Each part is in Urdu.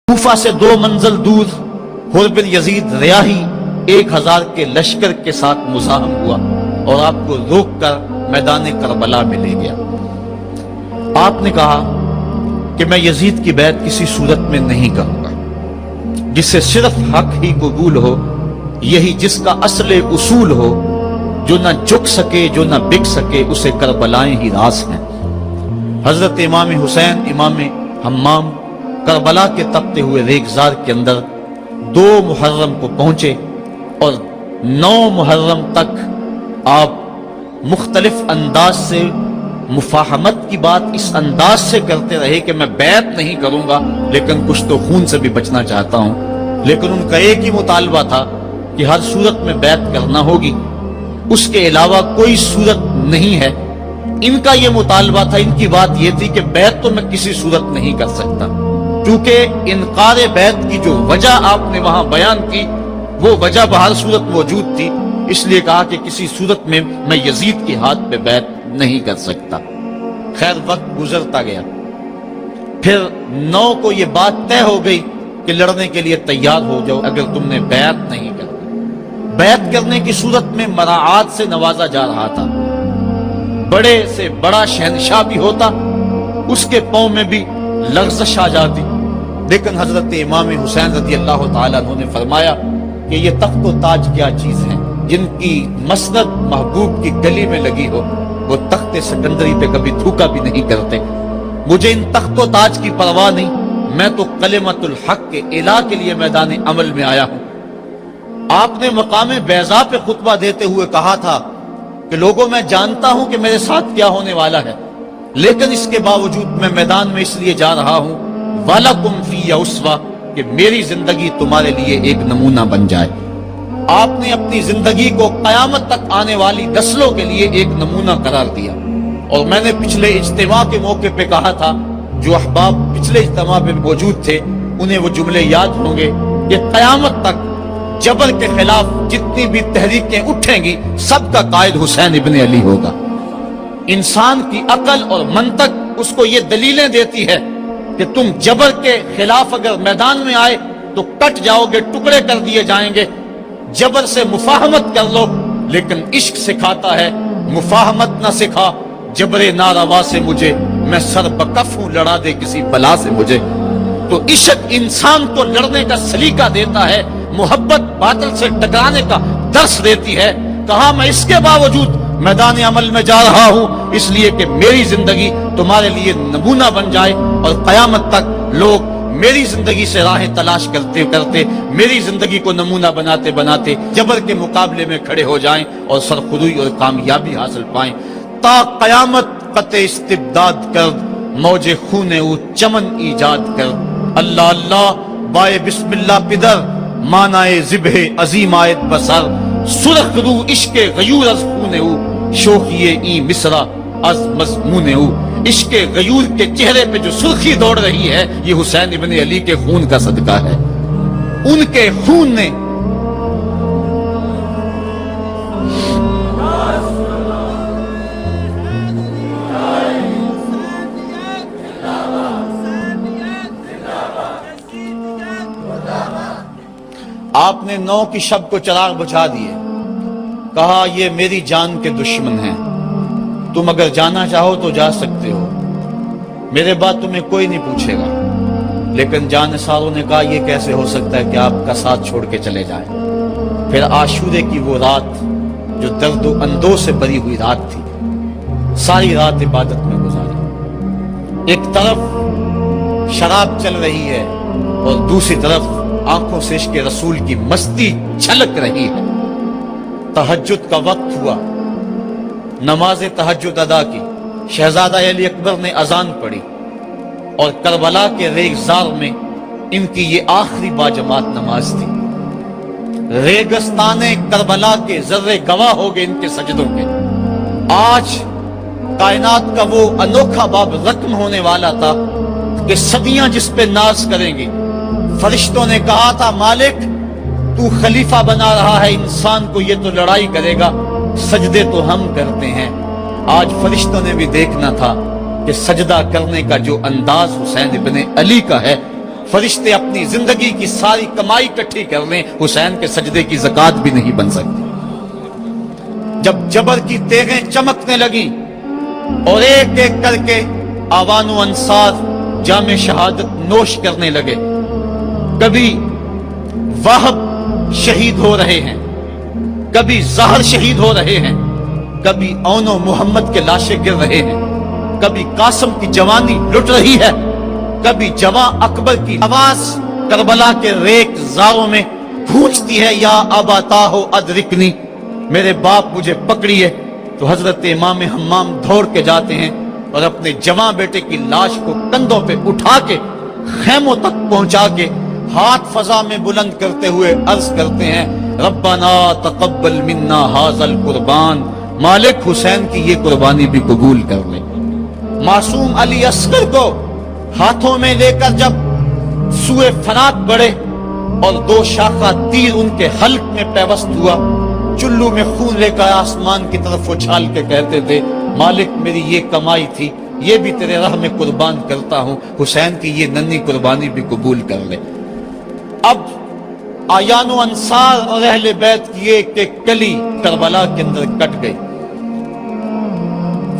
کوفہ سے 2 منزل دور حر بن یزید ریاحی 1000 کے لشکر کے ساتھ مزاحم ہوا اور آپ کو روک کر میدان کربلا میں لے گیا۔ آپ نے کہا کہ میں یزید کی بیعت کسی صورت میں نہیں کروں گا، جس سے صرف حق ہی قبول ہو، یہی جس کا اصل اصول ہو، جو نہ جھک سکے جو نہ بک سکے، اسے کربلائیں ہی راس ہیں۔ حضرت امام حسین امام حمام کربلا کے تپتے ہوئے ریگزار کے اندر 2 محرم کو پہنچے اور 9 محرم تک آپ مختلف انداز سے مفاہمت کی بات اس انداز سے کرتے رہے کہ میں بیعت نہیں کروں گا لیکن کچھ تو خون سے بھی بچنا چاہتا ہوں، لیکن ان کا ایک ہی مطالبہ تھا کہ ہر صورت میں بیعت کرنا ہوگی، اس کے علاوہ کوئی صورت نہیں ہے۔ ان کا یہ مطالبہ تھا، ان کی بات یہ تھی کہ بیعت تو میں کسی صورت نہیں کر سکتا، کیونکہ انکار بیعت کی جو وجہ آپ نے وہاں بیان کی وہ وجہ بہر صورت موجود تھی، اس لیے کہا کہ کسی صورت میں میں یزید کے ہاتھ پہ بیعت نہیں کر سکتا۔ خیر وقت گزرتا گیا، پھر 9 کو یہ بات طے ہو گئی کہ لڑنے کے لیے تیار ہو جاؤ اگر تم نے بیعت نہیں کرنا۔ بیعت کرنے کی صورت میں مراعات سے نوازا جا رہا تھا، بڑے سے بڑا شہنشاہ بھی ہوتا اس کے پاؤں میں بھی لغزش آ جاتی، لیکن حضرت امام حسین رضی اللہ تعالیٰ عنہ نے فرمایا کہ یہ تخت و تاج کیا چیز ہیں، جن کی مسند محبوب کی گلی میں لگی ہو وہ تخت سکندری پہ کبھی تھوکا بھی نہیں کرتے۔ مجھے ان تخت و تاج کی پرواہ نہیں، میں تو کلمت الحق کے اعلیٰ کے لیے میدان عمل میں آیا ہوں۔ آپ نے مقام بیضا پہ خطبہ دیتے ہوئے کہا تھا کہ لوگوں میں جانتا ہوں کہ میرے ساتھ کیا ہونے والا ہے، لیکن اس کے باوجود میں میدان میں اس لیے جا رہا ہوں وَلَكُمْ فِيَّ أُسْوَةٌ کہ میری زندگی تمہارے لیے ایک نمونہ بن جائے۔ آپ نے اپنی زندگی کو قیامت تک آنے والی نسلوں کے لیے ایک نمونہ قرار دیا، اور میں نے پچھلے اجتماع کے موقع پہ کہا تھا، جو احباب پچھلے اجتماع پہ موجود تھے انہیں وہ جملے یاد ہوں گے کہ قیامت تک جبر کے خلاف جتنی بھی تحریکیں اٹھیں گی سب کا قائد حسین ابن علی ہوگا۔ انسان کی عقل اور منطق اس کو یہ دلیلیں دیتی ہے کہ تم جبر کے خلاف اگر میدان میں آئے تو کٹ جاؤ گے، ٹکڑے کر دیے جائیں گے۔ جبر سے مفاہمت کر لو، لیکن عشق سکھاتا ہے مفاہمت نہ سکھا، جبر ناروا سے مجھے، میں سر بکف ہوں لڑا دے کسی بلا سے مجھے۔ تو عشق انسان کو لڑنے کا سلیقہ دیتا ہے، محبت باطل سے ٹکرانے کا درس دیتی ہے۔ کہا میں اس کے باوجود میدان عمل میں جا رہا ہوں اس لیے کہ میری زندگی تمہارے لیے نمونہ بن جائے، اور قیامت تک لوگ میری زندگی سے راہیں تلاش کرتے کرتے میری زندگی کو نمونہ بناتے بناتے جبر کے مقابلے میں کھڑے ہو جائیں اور سرخروئی اور کامیابی حاصل پائیں۔ تا قیامت قطع استبداد کر، موج خون او چمن ایجاد کر۔ اللہ اللہ بائے بسم اللہ پدر، مانائے ذبح عظیم آیت بسر۔ سرخ رو عشق غیور از خون او، شوخی این مصرع از مضمون او۔ عشق غیور کے چہرے پہ جو سرخی دوڑ رہی ہے یہ حسین ابن علی کے خون کا صدقہ ہے۔ ان کے خون نے آپ نے 9 کی شب کو چراغ بجھا دیے، کہا یہ میری جان کے دشمن ہیں، تم اگر جانا چاہو تو جا سکتے ہو، میرے بعد تمہیں کوئی نہیں پوچھے گا۔ لیکن جانثاروں نے کہا یہ کیسے ہو سکتا ہے کہ آپ کا ساتھ چھوڑ کے چلے جائیں۔ پھر عاشورے کی وہ رات جو درد و اندوہ سے بری ہوئی رات تھی، ساری رات عبادت میں گزاری۔ ایک طرف شراب چل رہی ہے اور دوسری طرف آنکھوں سے عشق رسول کی مستی چھلک رہی ہے۔ تہجد کا وقت ہوا، نماز تہجد ادا کی، شہزادہ علی اکبر نے اذان پڑھی، اور کربلا کے ریگزار میں ان کی یہ آخری باجماعت نماز تھی۔ ریگستان کربلا کے ذرے گواہ ہو گئے ان کے سجدوں کے۔ آج کائنات کا وہ انوکھا باب رقم ہونے والا تھا کہ صدیاں جس پہ ناز کریں گی۔ فرشتوں نے کہا تھا مالک تو خلیفہ بنا رہا ہے انسان کو، یہ تو لڑائی کرے گا، سجدے تو ہم کرتے ہیں۔ آج فرشتوں نے بھی دیکھنا تھا کہ سجدہ کرنے کا جو انداز حسین ابن علی کا ہے، فرشتے اپنی زندگی کی ساری کمائی اکٹھی کر لیں، حسین کے سجدے کی زکات بھی نہیں بن سکتی۔ جب جبر کی تیغیں چمکنے لگیں اور ایک ایک کر کے آوان و انصار جام شہادت نوش کرنے لگے، کبھی واہب شہید ہو رہے ہیں، کبھی زہر شہید ہو رہے ہیں، کبھی اون و محمد کے لاشیں گر رہے ہیں، کبھی قاسم کی جوانی لٹ رہی ہے، کبھی جوان اکبر کی آواز کربلا کے ریک زاروں میں گونجتی ہے، یا ابا ہو ادرکنی، میرے باپ مجھے پکڑیے۔ تو حضرت امام حمام دوڑ کے جاتے ہیں اور اپنے جوان بیٹے کی لاش کو کندھوں پہ اٹھا کے خیموں تک پہنچا کے ہاتھ فضا میں بلند کرتے ہوئے عرض کرتے ہیں، ربنا تقبل منا ھذا القربان، مالک حسین کی یہ قربانی بھی قبول کر لے۔ معصوم علی اصغر کو ہاتھوں میں لے کر جب سوئے فرات بڑھے اور 2 شاخہ تیر ان کے حلق میں پیوست ہوا، چلو میں خون لے کر آسمان کی طرف اچھال کے کہتے تھے، مالک میری یہ کمائی تھی، یہ بھی تیرے راہ میں قربان کرتا ہوں، حسین کی یہ ننھی قربانی بھی قبول کر لے۔ اب آیان و انصار اور اہل بیت کی ایک ایک کلی کربلا کے اندر کٹ گئی،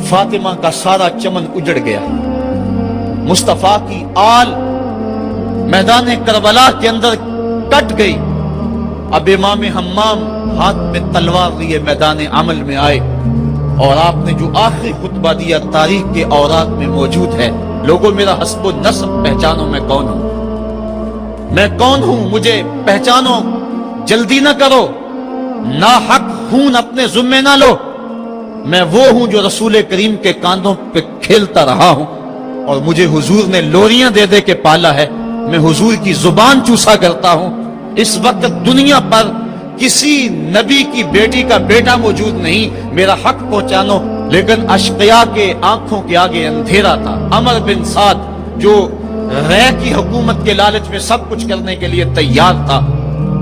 فاطمہ کا سارا چمن اجڑ گیا، مصطفیٰ کی آل میدان کربلا کے اندر کٹ گئی۔ اب امام حمام ہاتھ میں تلوار لیے میدان عمل میں آئے اور آپ نے جو آخری خطبہ دیا تاریخ کے اوراق میں موجود ہے، لوگوں میرا حسب و نسب پہچانو، میں کون ہوں، میں کون ہوں، مجھے پہچانو، جلدی نہ کرو، ناحق خون اپنے ذمے نہ لو، میں وہ ہوں جو رسول کریم کے کاندھوں پہ کھیلتا رہا ہوں اور مجھے حضور نے لوریاں دے دے کے پالا ہے، میں حضور کی زبان چوسا کرتا ہوں۔ اس وقت دنیا پر کسی نبی کی بیٹی کا بیٹا موجود نہیں، میرا حق پہنچانو۔ لیکن اشقیاء کے آنکھوں کے آگے اندھیرا تھا۔ عمر بن سعد جو رے کی حکومت کے لالچ میں سب کچھ کرنے کے لیے تیار تھا،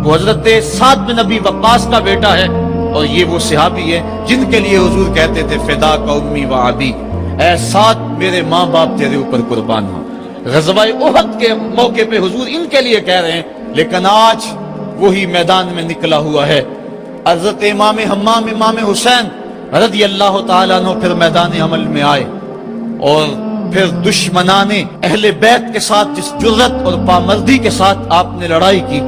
وہ حضرت سعد بن نبی وقاص کا بیٹا ہے، اور یہ وہ صحابی ہے جن کے لیے حضور کہتے تھے فدا کا امی و ابی، اے سعد میرے ماں باپ تیرے اوپر قربان ہوں۔ غزوہ احد کے موقع پہ حضور ان کے لیے کہہ رہے ہیں، لیکن آج وہی میدان میں نکلا ہوا ہے۔ حضرت امام حمام امام حسین رضی اللہ تعالیٰ عنہ پھر میدان عمل میں آئے، اور پھر دشمنان اہل بیت کے ساتھ جس جرت اور پامردی کے ساتھ آپ نے لڑائی کی،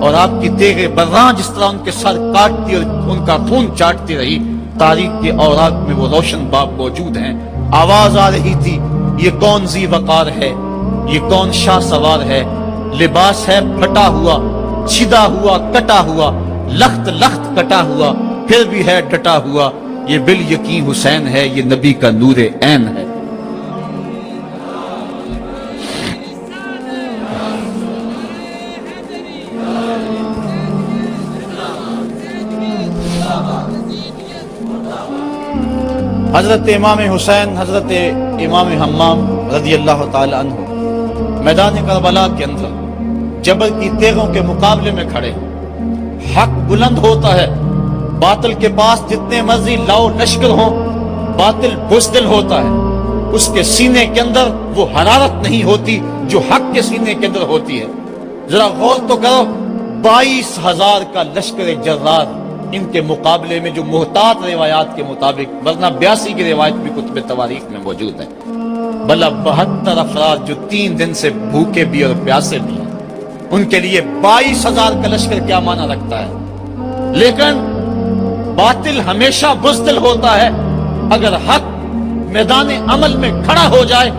اور آپ کی تیغ براں جس طرح ان کے سر کاٹتی اور ان کا خون چاٹتی رہی، تاریخ کے اوراق میں وہ روشن باب موجود ہیں۔ آواز آ رہی تھی، یہ کون ذی وقار ہے، یہ کون شاہ سوار ہے، لباس ہے پھٹا ہوا، چھدا ہوا، کٹا ہوا، لخت لخت کٹا ہوا، پھر بھی ہے ڈٹا ہوا، یہ بال یقین حسین ہے، یہ نبی کا نور عین ہے۔ حضرت امام حسین حضرت امام حمام رضی اللہ تعالی عنہ میدان کربلا کے اندر جبر کی تیغوں کے مقابلے میں کھڑے، حق بلند ہوتا ہے، باطل کے پاس جتنے مرضی لاؤ لشکر ہوں، باطل بزدل ہوتا ہے، اس کے سینے کے اندر وہ حرارت نہیں ہوتی جو حق کے سینے کے اندر ہوتی ہے۔ ذرا غور تو کرو، 22,000 کا لشکر جرار ان کے مقابلے میں، جو محتاط روایات کے مطابق، ورنہ 82 کی روایت بھی کتب تواریخ میں موجود ہے، بلا 72 افراد جو 3 دن سے بھوکے بھی اور پیاسے بھی ہیں، ان کے لیے 22,000 کا لشکر کیا معنی رکھتا ہے۔ لیکن باطل ہمیشہ بزدل ہوتا ہے، اگر حق میدان عمل میں کھڑا ہو جائے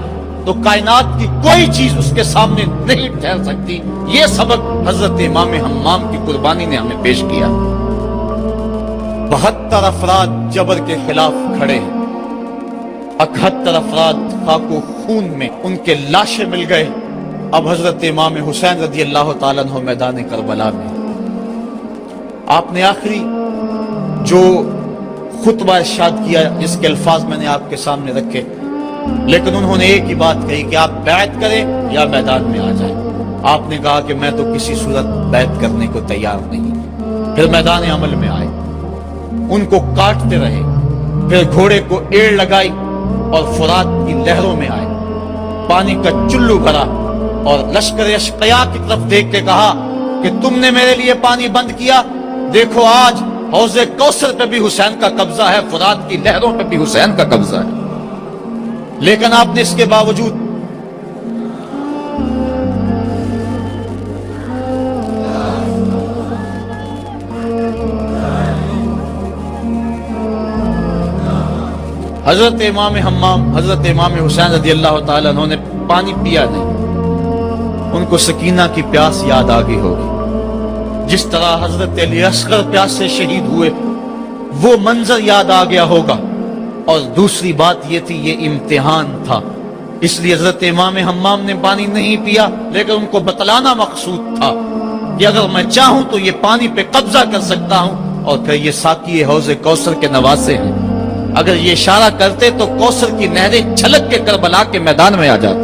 تو کائنات کی کوئی چیز اس کے سامنے نہیں ٹھہر سکتی۔ یہ سبق حضرت امام حمام کی قربانی نے ہمیں پیش کیا۔ 72 افراد جبر کے خلاف کھڑے ہیں، 71 افراد خاک و خون میں ان کے لاشیں مل گئے۔ اب حضرت امام حسین رضی اللہ تعالیٰ عنہ میدان کربلا میں، آپ نے آخری جو خطبہ ارشاد کیا جس کے الفاظ میں نے آپ کے سامنے رکھے، لیکن انہوں نے ایک ہی بات کہی کہ آپ بیعت کریں یا میدان میں آ جائیں۔ آپ نے کہا کہ میں تو کسی صورت بیعت کرنے کو تیار نہیں۔ پھر میدان عمل میں آئے، ان کو کاٹتے رہے، پھر گھوڑے کو ایڑ لگائی اور فرات کی لہروں میں آئے، پانی کا چلو بھرا اور لشکر اشقیا کی طرف دیکھ کے کہا کہ تم نے میرے لیے پانی بند کیا، دیکھو آج حوض کوثر پہ بھی حسین کا قبضہ ہے، فرات کی نہروں پہ بھی حسین کا قبضہ ہے۔ لیکن آپ نے اس کے باوجود حضرت امام حمام حضرت امام حسین رضی اللہ تعالیٰ عنہ نے پانی پیا نہیں، ان کو سکینہ کی پیاس یاد آ گئی ہوگی، جس طرح حضرت علی اصغر پیاس سے شہید ہوئے وہ منظر یاد آ گیا ہوگا۔ اور دوسری بات یہ تھی، یہ امتحان تھا، اس لیے حضرت امام حمام نے پانی نہیں پیا، لیکن ان کو بتلانا مقصود تھا کہ اگر میں چاہوں تو یہ پانی پہ قبضہ کر سکتا ہوں، اور پھر یہ ساقی حوض کوثر کے نواسے ہیں، اگر یہ اشارہ کرتے تو کوثر کی نہریں چھلک کے کربلا کے میدان میں آ جاتی۔